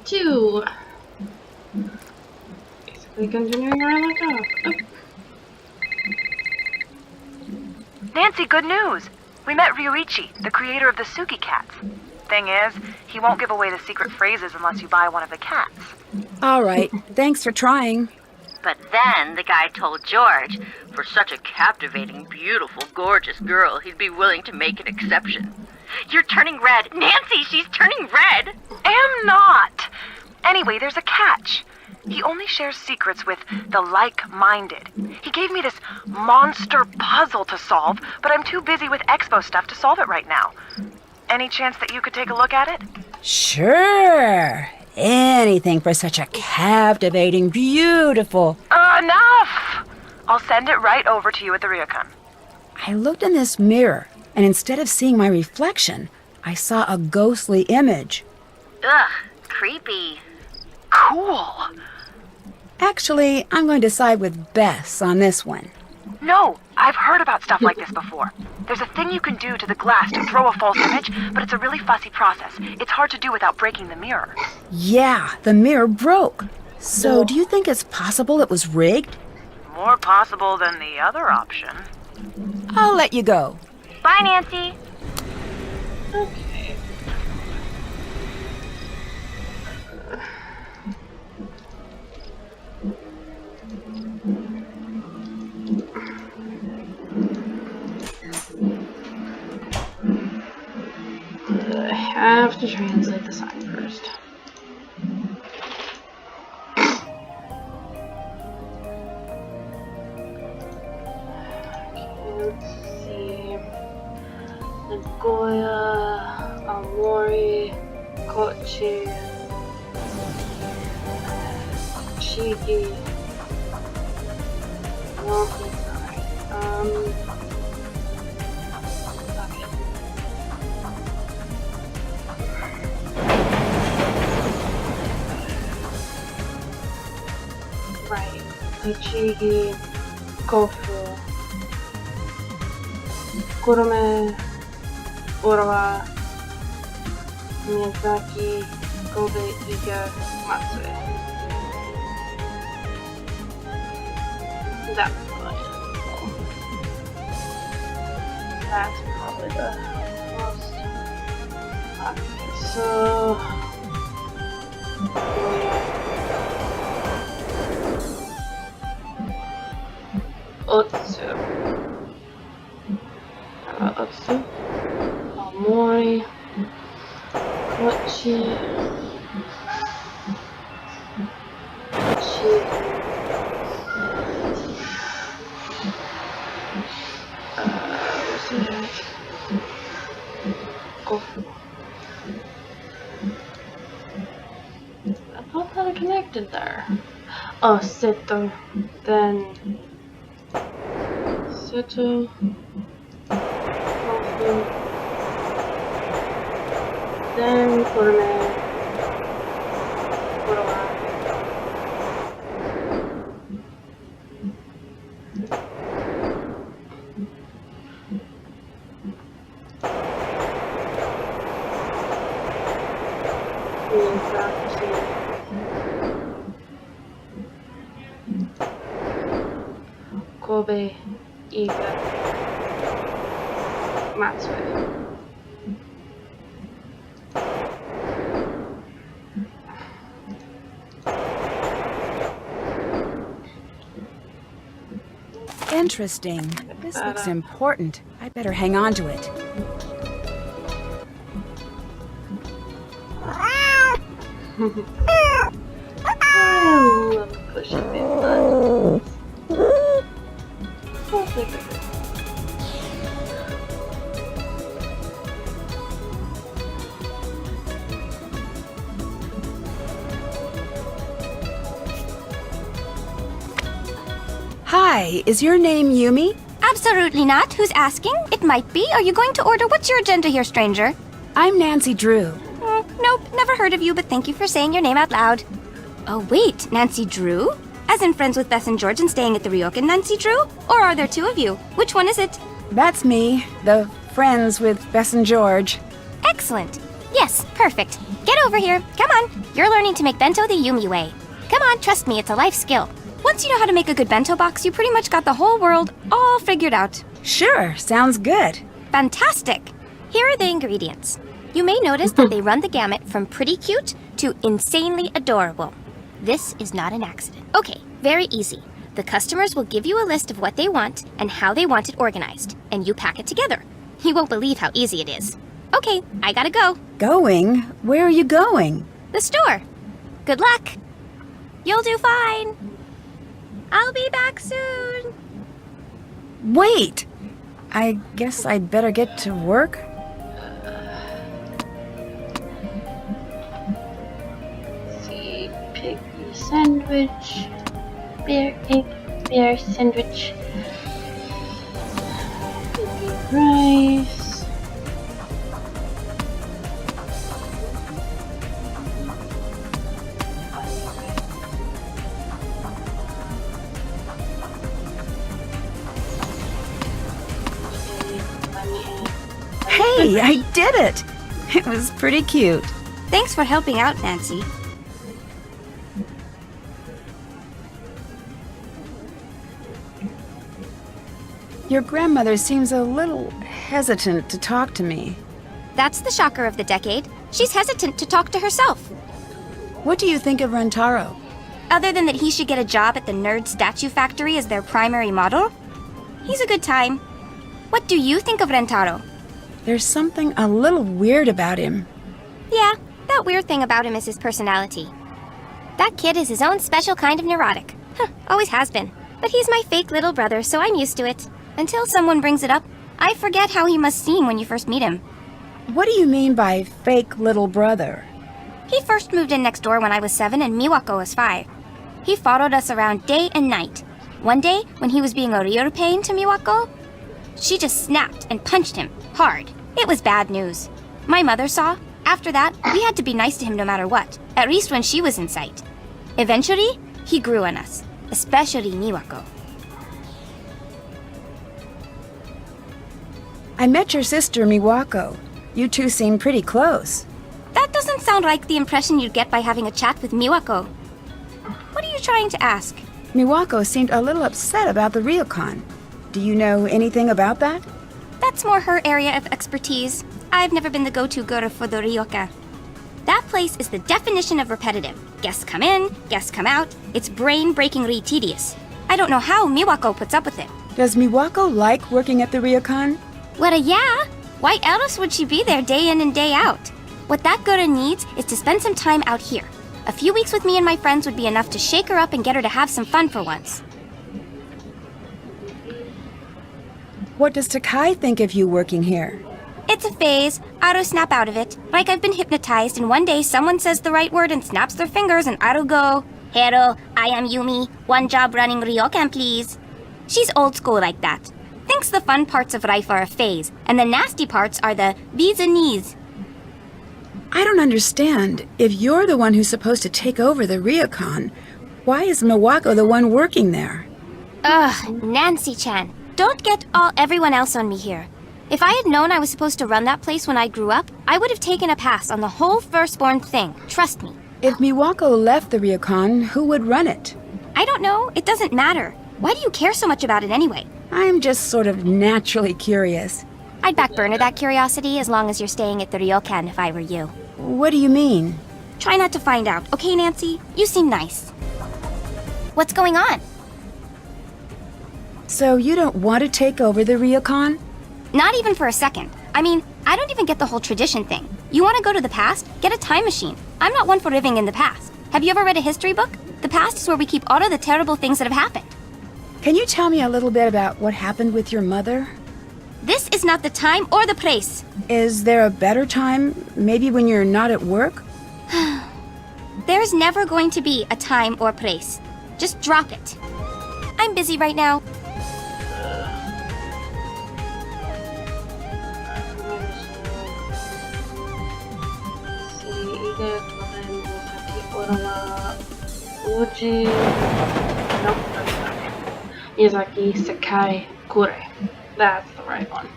2. Basically continuing where I left off. Oh. Nancy, good news! We met Ryuichi, the creator of the Suki cats. Thing is, he won't give away the secret phrases unless you buy one of the cats. All right, thanks for trying. But then the guy told George, for such a captivating, beautiful, gorgeous girl, he'd be willing to make an exception. You're turning red. Nancy, she's turning red! Am not! Anyway, there's a catch. He only shares secrets with the like-minded. He gave me this monster puzzle to solve, but I'm too busy with Expo stuff to solve it right now. Any chance that you could take a look at it? Sure. Anything for such a captivating, beautiful... Enough! I'll send it right over to you at the Ryokan. I looked in this mirror, and instead of seeing my reflection, I saw a ghostly image. Ugh, creepy. Cool! Actually, I'm going to side with Bess on this one. No, I've heard about stuff like this before. There's a thing you can do to the glass to throw a false image, but it's a really fussy process. It's hard to do without breaking the mirror. Yeah, the mirror broke. So, do you think it's possible it was rigged? More possible than the other option. I'll let you go. Bye, Nancy. Okay. I have to translate the sign first. Let's see. Nagoya, Aomori, Kochi, Shiki. No, it's alright. Okay. Right. Ichigi, Kofu, Kurume, Urawa, Miyazaki, Kobe, Iga, Matsue. That's logical. That's probably the most obvious. So, Otsu. Otsu. Aomori. Kochi. Where's it at? Kofu. I thought that I connected there. Oh, Seto. Then Seto. Kofu. Then Kurume. Urawa. Kobe, Iga, Matsue. Interesting. This looks important. I better hang on to it. I love pushing big buttons. I'll take it. Hi, is your name Yumi? Absolutely not. Who's asking? It might be. Are you going to order? What's your agenda here, stranger? I'm Nancy Drew. Nope, never heard of you, but thank you for saying your name out loud. Oh, wait, Nancy Drew? As in friends with Beth and George and staying at the Ryokan Nancy Drew? Or are there two of you? Which one is it? That's me, the friends with Bess and George. Excellent. Yes, Yes, perfect. Get over here. Come on. You're learning to make bento the Yumi way. Come on, trust me, it's a life skill. Once you know how to make a good bento box, you pretty much got the whole world all figured out. Sure, sounds good. Fantastic. Here are the ingredients. You may notice that they run the gamut from pretty cute to insanely adorable. This is not an accident. Okay, very easy. The customers will give you a list of what they want and how they want it organized, and you pack it together. You won't believe how easy it is. Okay, I gotta go. Going? Where are you going? The store. Good luck. You'll do fine. I'll be back soon. Wait! I guess I'd better get to work. See, piggy sandwich, bear egg, bear sandwich, piggy rice. Hey, I did it! It was pretty cute. Thanks for helping out, Nancy. Your grandmother seems a little hesitant to talk to me. That's the shocker of the decade. She's hesitant to talk to herself. What do you think of Rentaro? Other than that he should get a job at the Nerd Statue Factory as their primary model? He's a good time. What do you think of Rentaro? There's something a little weird about him. Yeah, that weird thing about him is his personality. That kid is his own special kind of neurotic. Always has been. But he's my fake little brother, so I'm used to it. Until someone brings it up, I forget how he must seem when you first meet him. What do you mean by fake little brother? He first moved in next door when I was 7 and Miwako was 5. He followed us around day and night. One day, when he was being a real pain to Miwako, she just snapped and punched him hard. It was bad news. My mother saw. After that, we had to be nice to him no matter what, at least when she was in sight. Eventually, he grew on us, especially Miwako. I met your sister, Miwako. You two seem pretty close. That doesn't sound like the impression you'd get by having a chat with Miwako. What are you trying to ask? Miwako seemed a little upset about the ryokan. Do you know anything about that? That's more her area of expertise. I've never been the go-to girl for the ryoka. That place is the definition of repetitive. Guests come in, guests come out. It's brain-breakingly tedious. I don't know how Miwako puts up with it. Does Miwako like working at the ryokan? Well, yeah. Why else would she be there day in and day out? What that girl needs is to spend some time out here. A few weeks with me and my friends would be enough to shake her up and get her to have some fun for once. What does Takai think of you working here? It's a phase. I'll snap out of it. Like I've been hypnotized, and one day someone says the right word and snaps their fingers, and I'll go, "Hello, I am Yumi. One job running ryokan, please." She's old school like that. Thinks the fun parts of life are a phase, and the nasty parts are the bees and knees. I don't understand. If you're the one who's supposed to take over the ryokan, why is Miwako the one working there? Ugh, Nancy-chan. Don't get all everyone else on me here. If I had known I was supposed to run that place when I grew up, I would have taken a pass on the whole firstborn thing. Trust me. If Miwako left the ryokan, who would run it? I don't know. It doesn't matter. Why do you care so much about it anyway? I'm just sort of naturally curious. I'd back burner that curiosity as long as you're staying at the ryokan if I were you. What do you mean? Try not to find out, okay, Nancy? You seem nice. What's going on? So you don't want to take over the ryokan? Not even for a second. I mean, I don't even get the whole tradition thing. You want to go to the past? Get a time machine. I'm not one for living in the past. Have you ever read a history book? The past is where we keep all of the terrible things that have happened. Can you tell me a little bit about what happened with your mother? This is not the time or the place. Is there a better time? Maybe when you're not at work? There's never going to be a time or place. Just drop it. I'm busy right now. Nope, that's not it. Miyazaki Sakai Kure. That's the right one.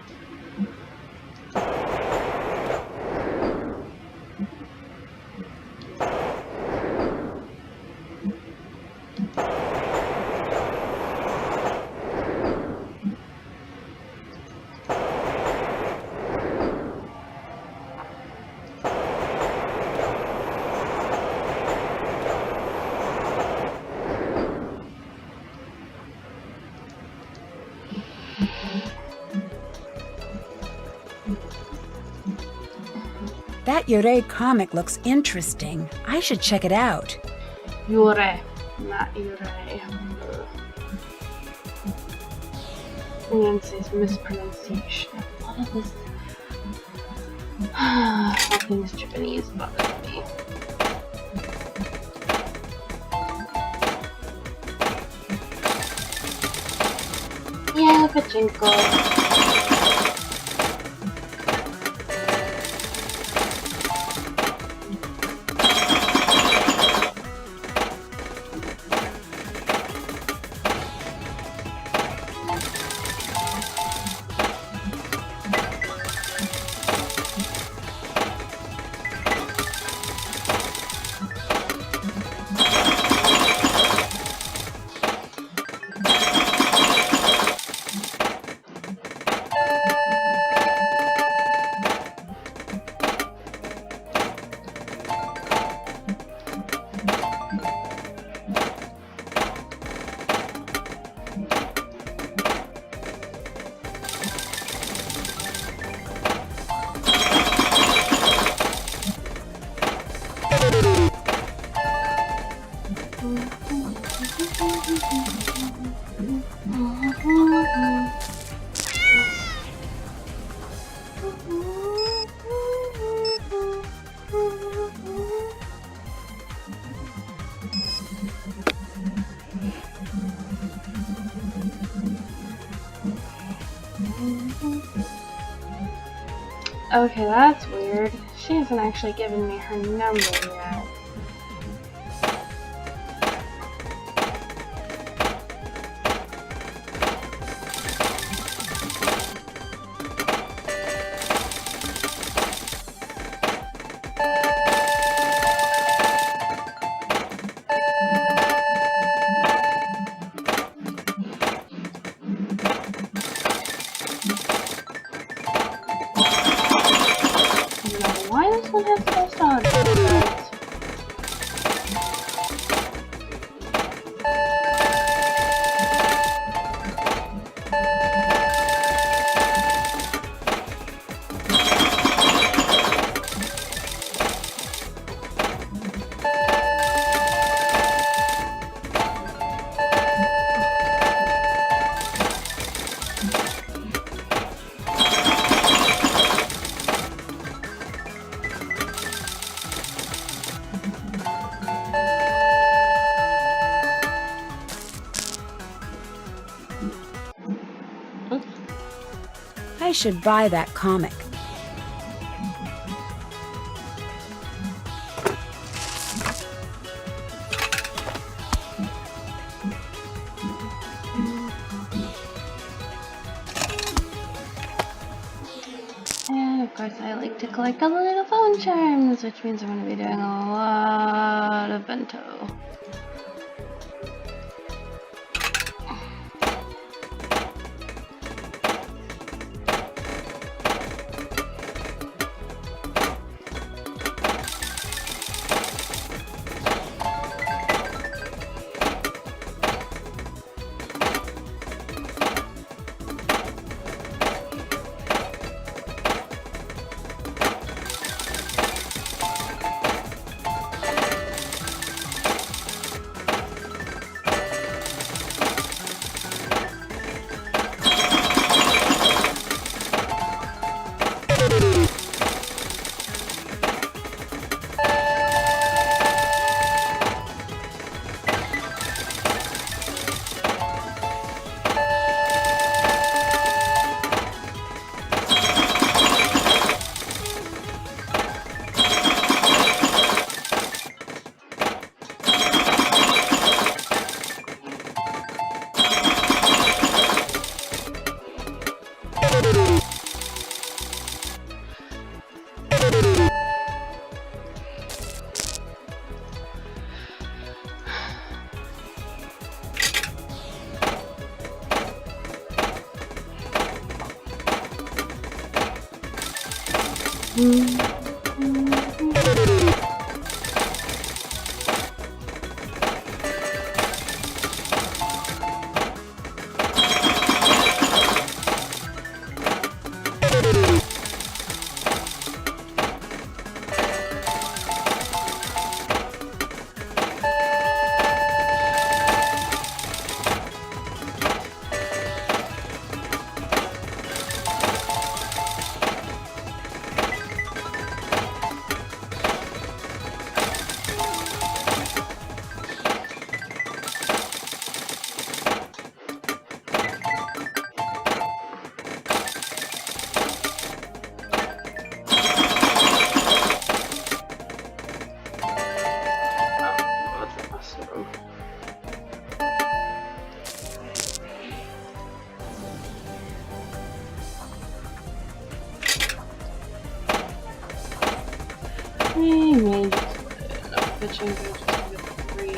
That Yurei comic looks interesting. I should check it out. Yurei, not Yurei. Nancy's mispronunciation. What is this? All things Japanese bother me. Yeah, pachinko. Okay, that's weird. She hasn't actually given me her number yet. Why does one have those dogs? I should buy that comic. And of course I like to collect all the little phone charms, which means I'm going to be doing a lot of bento. We may just end up pitching to just with 3.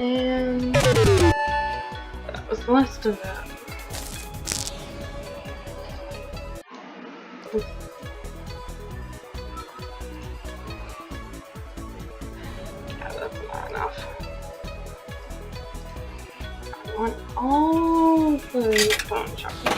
And that was the last of that. Yeah, that's not enough. I want all the phone chocolate.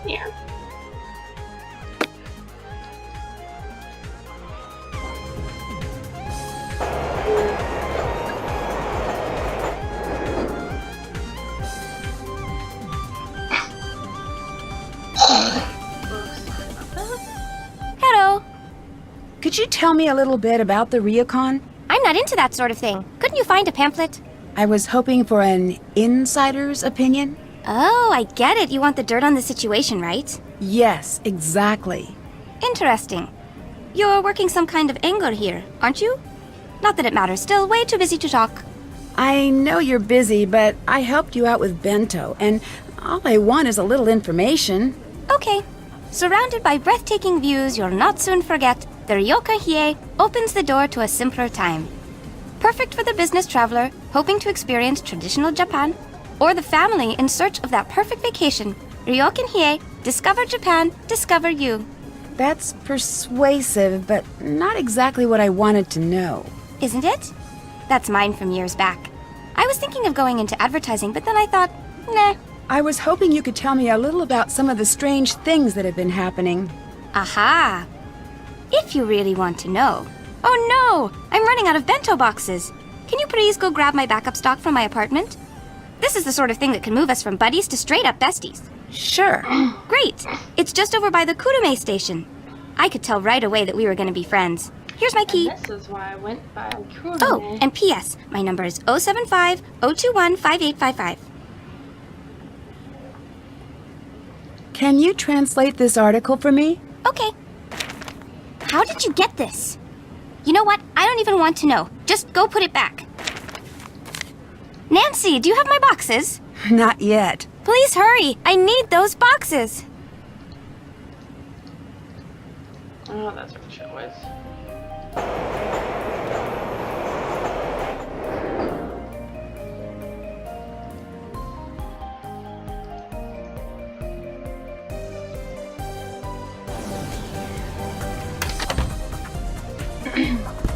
Yeah. Hello. Could you tell me a little bit about the Ryukon? I'm not into that sort of thing. Couldn't you find a pamphlet? I was hoping for an insider's opinion. Oh, I get it. You want the dirt on the situation, right? Yes, exactly. Interesting. You're working some kind of angle here, aren't you? Not that it matters. Still, way too busy to talk. I know you're busy, but I helped you out with Bento, and all I want is a little information. Okay. Surrounded by breathtaking views you'll not soon forget, the Ryokan Hiei opens the door to a simpler time. Perfect for the business traveler hoping to experience traditional Japan, or the family in search of that perfect vacation. Ryokan Hiei, discover Japan, discover you. That's persuasive, but not exactly what I wanted to know. Isn't it? That's mine from years back. I was thinking of going into advertising, but then I thought, nah. I was hoping you could tell me a little about some of the strange things that have been happening. Aha! If you really want to know. Oh no! I'm running out of bento boxes. Can you please go grab my backup stock from my apartment? This is the sort of thing that can move us from buddies to straight-up besties. Sure. Great! It's just over by the Kurume station. I could tell right away that we were going to be friends. Here's my key. This is why I went by Kurume. Oh, and P.S. My number is 075-021-5855. Can you translate this article for me? Okay. How did you get this? You know what? I don't even want to know. Just go put it back. Nancy, do you have my boxes? Not yet. Please hurry. I need those boxes. Oh, that's what shit was.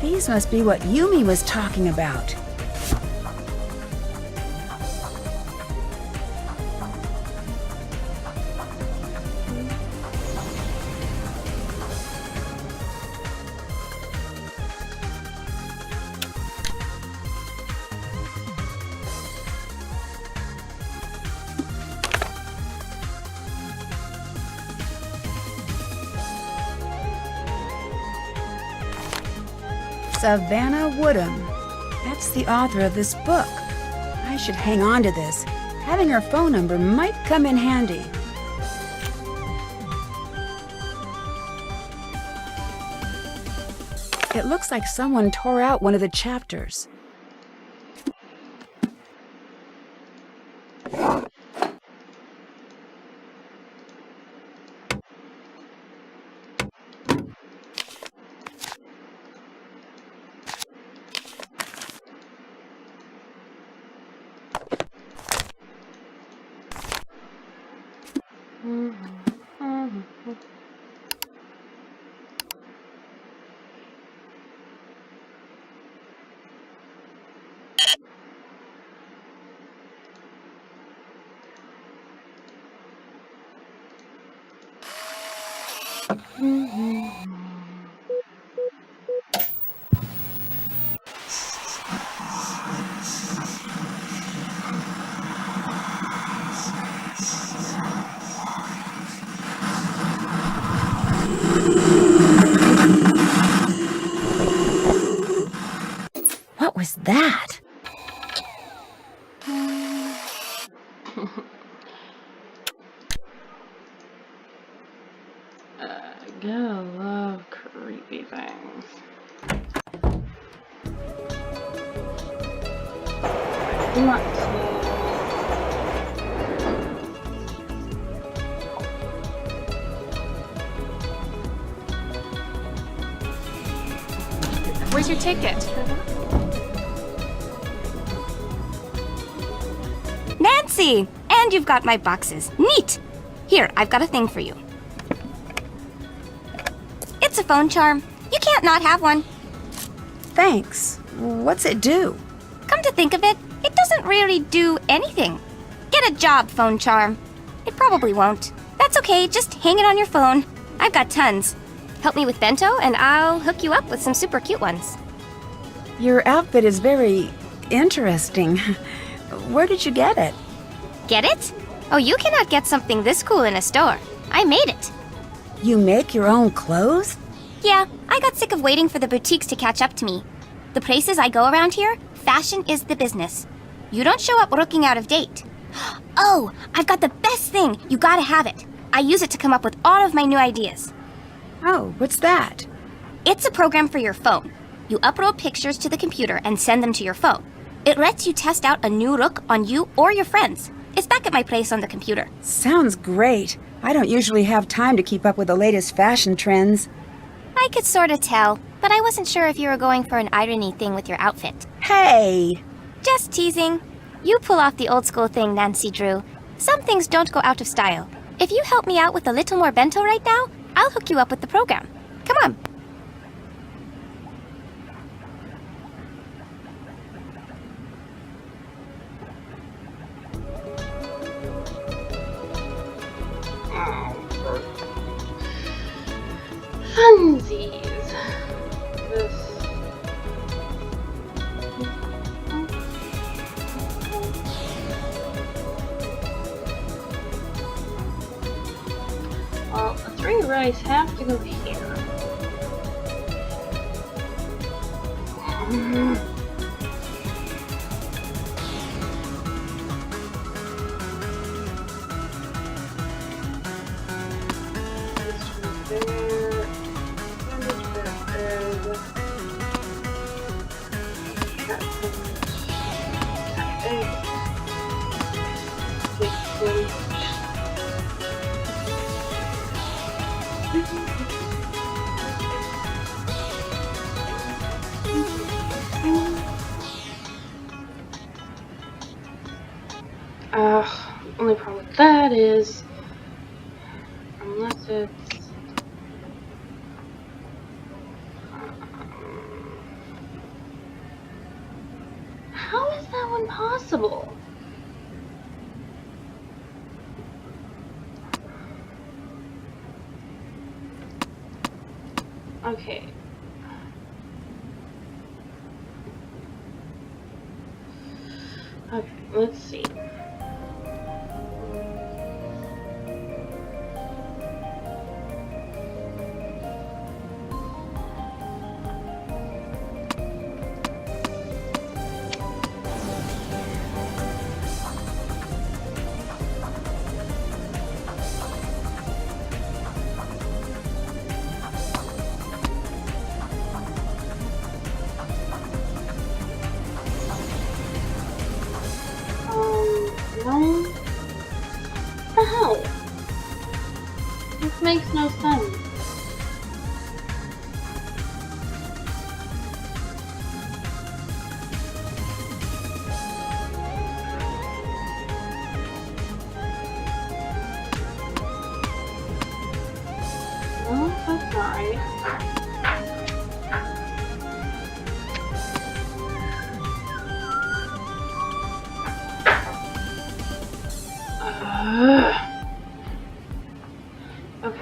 These must be what Yumi was talking about. Savannah Woodham. That's the author of this book. I should hang on to this. Having her phone number might come in handy. It looks like someone tore out one of the chapters. What was that? Gotta love creepy things. Not Where's your ticket? Nancy! And you've got my boxes. Neat! Here, I've got a thing for you. It's a phone charm. You can't not have one. Thanks. What's it do? Come to think of it, it doesn't really do anything. Get a job, phone charm. It probably won't. That's okay, just hang it on your phone. I've got tons. Help me with bento, and I'll hook you up with some super cute ones. Your outfit is very interesting. Where did you get it? Get it? Oh, you cannot get something this cool in a store. I made it. You make your own clothes? Yeah, I got sick of waiting for the boutiques to catch up to me. The places I go around here, fashion is the business. You don't show up looking out of date. Oh, I've got the best thing. You gotta have it. I use it to come up with all of my new ideas. Oh, what's that? It's a program for your phone. You upload pictures to the computer and send them to your phone. It lets you test out a new look on you or your friends. It's back at my place on the computer. Sounds great. I don't usually have time to keep up with the latest fashion trends. I could sort of tell, but I wasn't sure if you were going for an irony thing with your outfit. Hey! Just teasing. You pull off the old school thing Nancy drew. Some things don't go out of style. If you help me out with a little more bento right now, I'll hook you up with the program. Come on. Funsies. This. Well, the 3 rice have to go here. Only problem with that is, unless it's how is that one possible? Okay. Okay, let's see. No? What the hell? This makes no sense. No, that's not right. Okay.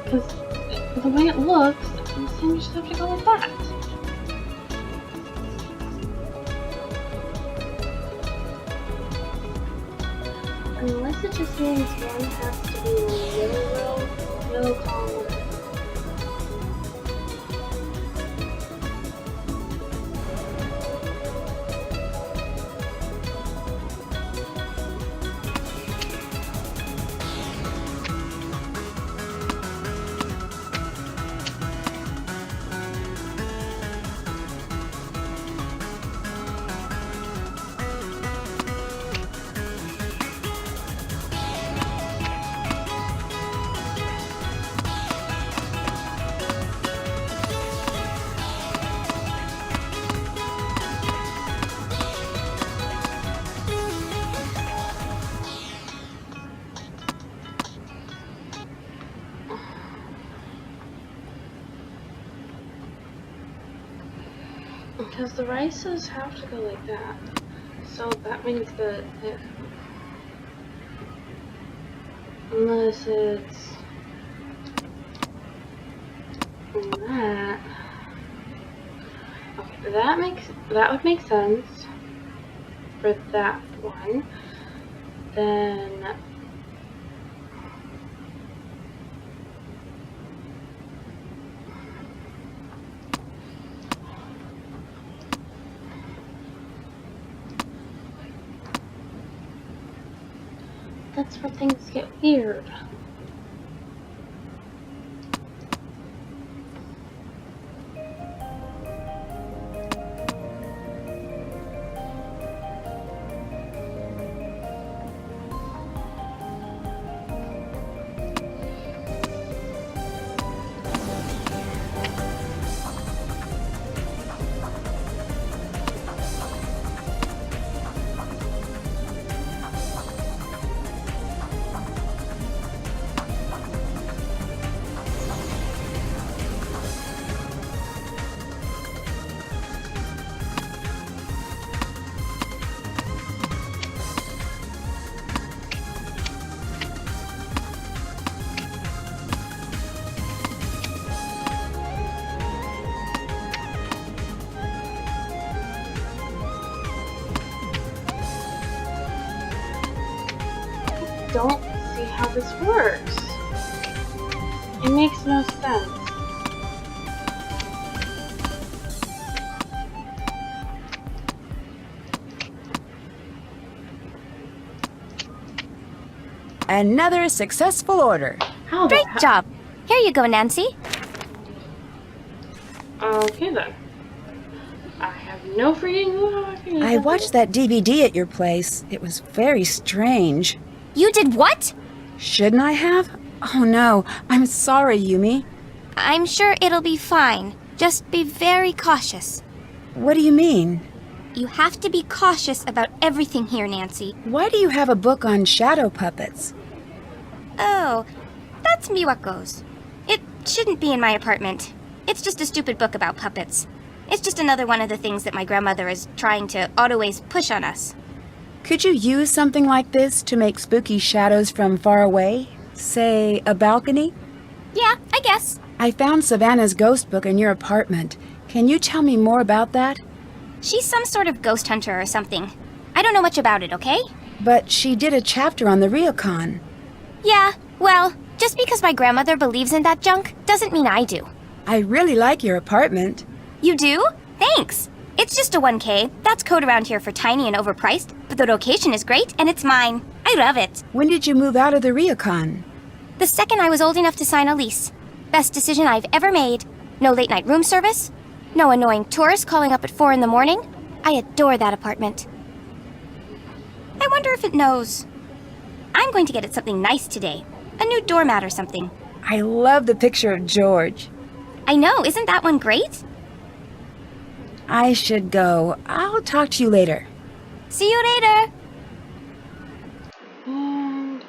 Because the way it looks, I'm saying you just have to go like that. Unless it just means one has to be in the middle row, middle column. Because the rices have to go like that. So that means that if, unless it's that, okay, that would make sense for that one. Then that's where things get weird. works. It makes no sense. Another successful order. How the Great hell? job. Here you go, Nancy. Okay then. I have no freaking clue. I watched that DVD at your place. It was very strange. You did what? Shouldn't I have? Oh no, I'm sorry, Yumi. I'm sure it'll be fine. Just be very cautious. What do you mean? You have to be cautious about everything here, Nancy. Why do you have a book on shadow puppets? Oh, that's Miwako's. It shouldn't be in my apartment. It's just a stupid book about puppets. It's just another one of the things that my grandmother is trying to always push on us. Could you use something like this to make spooky shadows from far away? Say, a balcony? Yeah, I guess. I found Savannah's ghost book in your apartment. Can you tell me more about that? She's some sort of ghost hunter or something. I don't know much about it, okay? But she did a chapter on the Ryokan. Yeah, well, just because my grandmother believes in that junk doesn't mean I do. I really like your apartment. You do? Thanks. It's just a 1K. That's code around here for tiny and overpriced, but the location is great and it's mine. I love it. When did you move out of the Ryokan? The second I was old enough to sign a lease. Best decision I've ever made. No late night room service. No annoying tourists calling up at 4 in the morning. I adore that apartment. I wonder if it knows. I'm going to get it something nice today. A new doormat or something. I love the picture of George. I know, isn't that one great? I should go. I'll talk to you later. See you later! And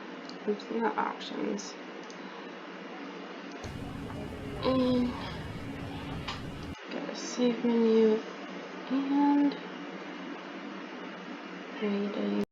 oops, not options. And go to save menu and payday.